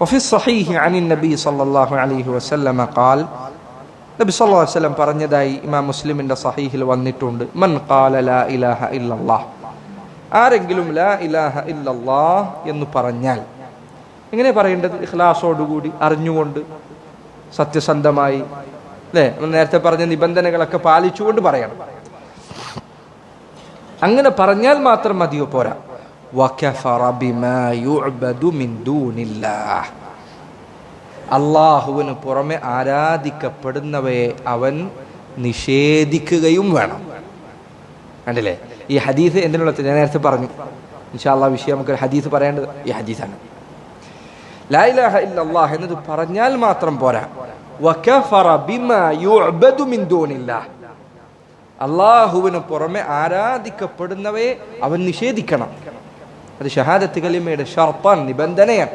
وفي الصحيح عن النبي صلى الله عليه وسلم قال നബി സല്ലല്ലാഹു അലൈഹി വസല്ലം പറഞ്ഞതായി ഇമാം മുസ്ലിമിന്റെ സഹീഹിൽ വന്നിട്ടുണ്ട്, മൻ ഖാല ലാ ഇലാഹ ഇല്ലല്ലാഹ്, ആരെങ്കിലും ലാ ഇലാഹ ഇല്ലല്ലാഹ് എന്ന് പറഞ്ഞാൽ, എങ്ങനെ പറയേണ്ടത്? ഇഖ്ലാസോടുകൂടി, അറിഞ്ഞുകൊണ്ട്, സത്യസന്ധമായി, അല്ലേ? നമ്മൾ നേരത്തെ പറഞ്ഞ നിബന്ധനകളൊക്കെ പാലിച്ചുകൊണ്ട് പറയണം. അങ്ങനെ പറഞ്ഞാൽ മാത്രം മതിയോ? പോരാ. വകഫറ ബിമാ യുഅബദു മിൻ ദൂനില്ലാഹ്, അള്ളാഹുവിന് പുറമെ ആരാധിക്കപ്പെടുന്നവയെ അവൻ നിഷേധിക്കുകയും വേണം. കണ്ടില്ലേ? ഈ ഹദീസ് എന്തിനുള്ള, ഞാൻ നേരത്തെ പറഞ്ഞു, ഇൻഷാ അല്ലാഹ് വിഷയം നമുക്കൊരു ഹദീസ് പറയേണ്ടത് ഈ ഹദീസാണ്. ലാ ഇലാഹ ഇല്ലല്ലാഹ് എന്നത് പറഞ്ഞാൽ മാത്രം പോരാ, വകഫറ ബിമാ യുഅബദു മിൻ ദൂനില്ലാഹ്, അള്ളാഹുവിന് പുറമെ ആരാധിക്കപ്പെടുന്നവയെ അവൻ നിഷേധിക്കണം. അത് ഷഹാദത്ത് കലിമയുടെ ഷർത്താൻ, നിബന്ധനയാണ്.